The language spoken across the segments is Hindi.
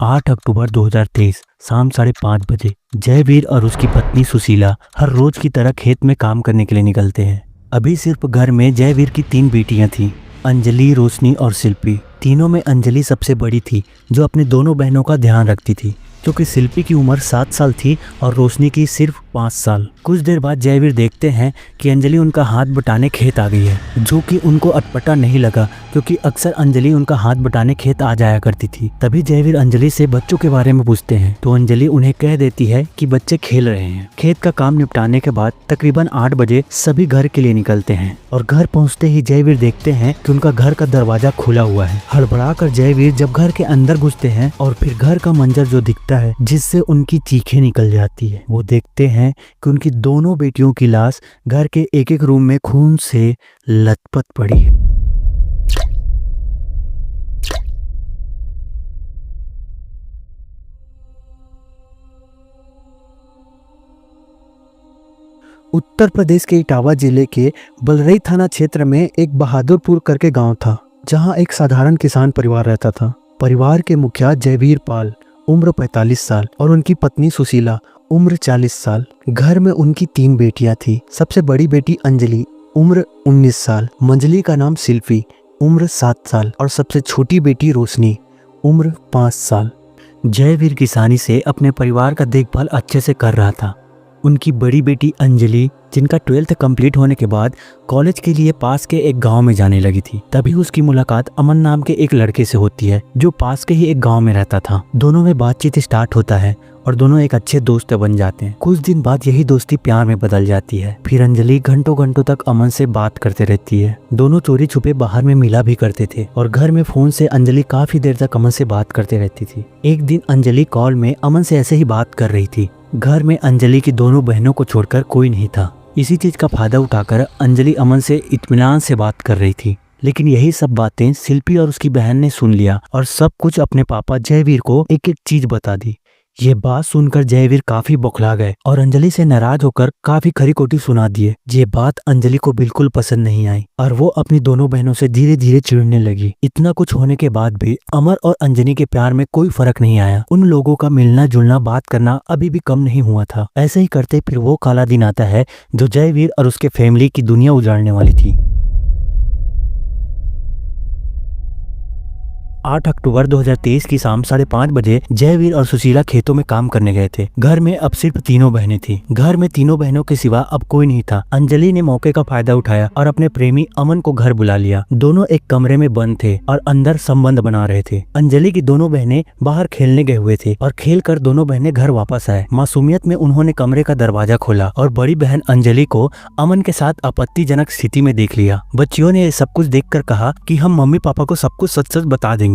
8 अक्टूबर 2023 शाम 5:30 बजे जयवीर और उसकी पत्नी सुशीला हर रोज की तरह खेत में काम करने के लिए निकलते हैं। अभी सिर्फ घर में जयवीर की 3 बेटियां थीं, अंजलि, रोशनी और शिल्पी। तीनों में अंजलि सबसे बड़ी थी, जो अपने दोनों बहनों का ध्यान रखती थी, क्योंकि शिल्पी की उम्र 7 साल थी और रोशनी की सिर्फ 5 साल। कुछ देर बाद जयवीर देखते हैं कि अंजलि उनका हाथ बटाने खेत आ गई है, जो कि उनको अटपटा नहीं लगा, क्योंकि अक्सर अंजलि उनका हाथ बटाने खेत आ जाया करती थी। तभी जयवीर अंजलि से बच्चों के बारे में पूछते हैं, तो अंजलि उन्हें कह देती है कि बच्चे खेल रहे हैं। खेत का काम निपटाने के बाद तकरीबन 8 बजे सभी घर के लिए निकलते हैं और घर पहुँचते ही जयवीर देखते हैं कि उनका घर का दरवाजा खुला हुआ है। हड़बड़ा कर जयवीर जब घर के अंदर घुसते हैं और फिर घर का मंजर जो दिखता है, जिससे उनकी चीखें निकल जाती है, वो देखते हैं कि उनकी दोनों बेटियों की लाश घर के एक एक रूम में खून से लथपथ पड़ी है। उत्तर प्रदेश के इटावा जिले के बलरई थाना क्षेत्र में एक बहादुरपुर करके गांव था, जहां एक साधारण किसान परिवार रहता था। परिवार के मुखिया जयवीर पाल उम्र 45 साल और उनकी पत्नी सुशीला उम्र 40 साल। घर में उनकी 3 बेटियां थी। सबसे बड़ी बेटी अंजलि उम्र 19 साल, मंजली का नाम शिल्पी उम्र 7 साल और सबसे छोटी बेटी रोशनी उम्र 5 साल। जयवीर किसानी से अपने परिवार का देखभाल अच्छे से कर रहा था। उनकी बड़ी बेटी अंजलि, जिनका 12th कंप्लीट होने के बाद कॉलेज के लिए पास के एक गांव में जाने लगी थी, तभी उसकी मुलाकात अमन नाम के एक लड़के से होती है, जो पास के ही एक गांव में रहता था। दोनों में बातचीत स्टार्ट होता है और दोनों एक अच्छे दोस्त बन जाते हैं। कुछ दिन बाद यही दोस्ती प्यार में बदल जाती है। फिर अंजलि घंटों घंटों तक अमन से बात करते रहती है। दोनों चोरी छुपे बाहर में मिला भी करते थे और घर में फोन से अंजलि काफी देर तक अमन से बात करते रहती थी। एक दिन अंजलि कॉल में अमन से ऐसे ही बात कर रही थी। घर में अंजलि की दोनों बहनों को छोड़कर कोई नहीं था। इसी चीज का फायदा उठाकर अंजलि अमन से इत्मीनान से बात कर रही थी, लेकिन यही सब बातें शिल्पी और उसकी बहन ने सुन लिया और सब कुछ अपने पापा जयवीर को एक एक चीज बता दी। ये बात सुनकर जयवीर काफी बौखला गए और अंजलि से नाराज होकर काफी खरी खोटी सुना दिए। ये बात अंजलि को बिल्कुल पसंद नहीं आई और वो अपनी दोनों बहनों से धीरे धीरे चिढ़ने लगी। इतना कुछ होने के बाद भी अमर और अंजलि के प्यार में कोई फर्क नहीं आया। उन लोगों का मिलना जुलना, बात करना अभी भी कम नहीं हुआ था। ऐसे ही करते फिर वो काला दिन आता है जो जयवीर और उसके फैमिली की दुनिया उजाड़ने वाली थी। 8 अक्टूबर 2023 की शाम 5:30 बजे जयवीर और सुशीला खेतों में काम करने गए थे। घर में अब सिर्फ तीनों बहनें थी। घर में तीनों बहनों के सिवा अब कोई नहीं था। अंजलि ने मौके का फायदा उठाया और अपने प्रेमी अमन को घर बुला लिया। दोनों एक कमरे में बंद थे और अंदर संबंध बना रहे थे। अंजलि की दोनों बहनें बाहर खेलने गए हुए थे और खेल कर दोनों बहनें घर वापस आए। मासूमियत में उन्होंने कमरे का दरवाजा खोला और बड़ी बहन अंजलि को अमन के साथ आपत्तिजनक स्थिति में देख लिया। बच्चियों ने सब कुछ देखकर कहा कि हम मम्मी पापा को सब कुछ सच सच बता देंगे।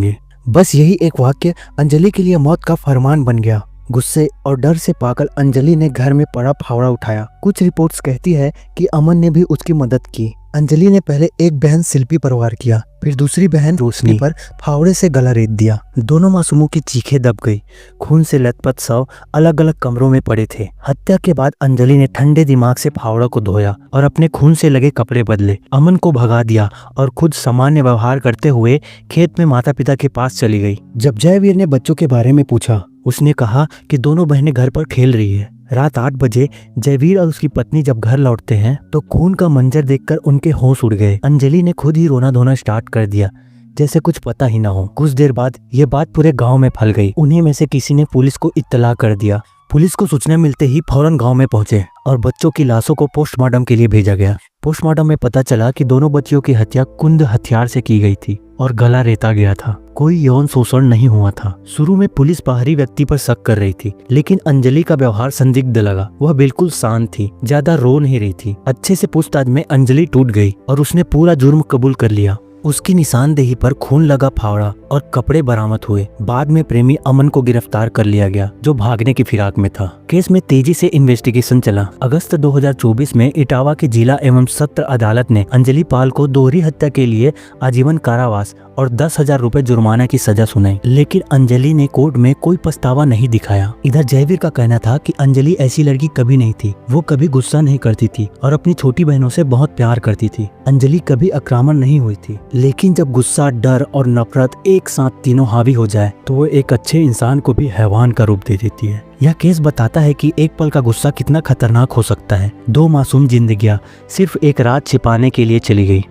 बस यही एक वाक्य अंजलि के लिए मौत का फरमान बन गया। गुस्से और डर से पागल अंजलि ने घर में पड़ा फावड़ा उठाया। कुछ रिपोर्ट्स कहती है कि अमन ने भी उसकी मदद की। अंजलि ने पहले एक बहन शिल्पी पर वार किया, फिर दूसरी बहन रोशनी पर फावड़े से गला रेत दिया। दोनों मासूमों की चीखें दब गई। खून से लथपथ शव अलग अलग कमरों में पड़े थे। हत्या के बाद अंजलि ने ठंडे दिमाग से फावड़ा को धोया और अपने खून से लगे कपड़े बदले, अमन को भगा दिया और खुद सामान्य व्यवहार करते हुए खेत में माता पिता के पास चली गई। जब जयवीर ने बच्चों के बारे में पूछा, उसने कहा कि दोनों बहनें घर पर खेल रही है। रात 8 बजे जयवीर और उसकी पत्नी जब घर लौटते हैं तो खून का मंजर देखकर उनके होश उड़ गए। अंजलि ने खुद ही रोना धोना स्टार्ट कर दिया, जैसे कुछ पता ही ना हो। कुछ देर बाद ये बात पूरे गांव में फैल गई। उन्हीं में से किसी ने पुलिस को इत्तला कर दिया। पुलिस को सूचना मिलते ही फौरन गांव में पहुंचे और बच्चों की लाशों को पोस्टमार्टम के लिए भेजा गया। पोस्टमार्टम में पता चला कि दोनों बच्चियों की हत्या कुंद हथियार से की गई थी और गला रेता गया था। कोई यौन शोषण नहीं हुआ था। शुरू में पुलिस बाहरी व्यक्ति पर शक कर रही थी, लेकिन अंजलि का व्यवहार संदिग्ध लगा। वह बिल्कुल शांत थी, ज्यादा रो नहीं रही थी। अच्छे से पूछताछ में अंजलि टूट गई और उसने पूरा जुर्म कबूल कर लिया। उसकी निशानदेही पर खून लगा फावड़ा और कपड़े बरामद हुए। बाद में प्रेमी अमन को गिरफ्तार कर लिया गया, जो भागने की फिराक में था। केस में तेजी से इन्वेस्टिगेशन चला। अगस्त 2024 में इटावा की जिला एवं सत्र अदालत ने अंजलि पाल को दोहरी हत्या के लिए आजीवन कारावास और 10,000 रुपए जुर्माना की सजा सुनाई, लेकिन अंजलि ने कोर्ट में कोई पछतावा नहीं दिखाया। इधर जयवीर का कहना था कि अंजलि ऐसी लड़की कभी नहीं थी। वो कभी गुस्सा नहीं करती थी और अपनी छोटी बहनों से बहुत प्यार करती थी। अंजलि कभी आक्रामक नहीं हुई थी, लेकिन जब गुस्सा, डर और नफरत एक साथ तीनों हावी हो जाए तो वो एक अच्छे इंसान को भी हैवान का रूप दे देती है। यह केस बताता है कि एक पल का गुस्सा कितना खतरनाक हो सकता है। 2 मासूम जिंदगियां सिर्फ एक रात छिपाने के लिए चली गई।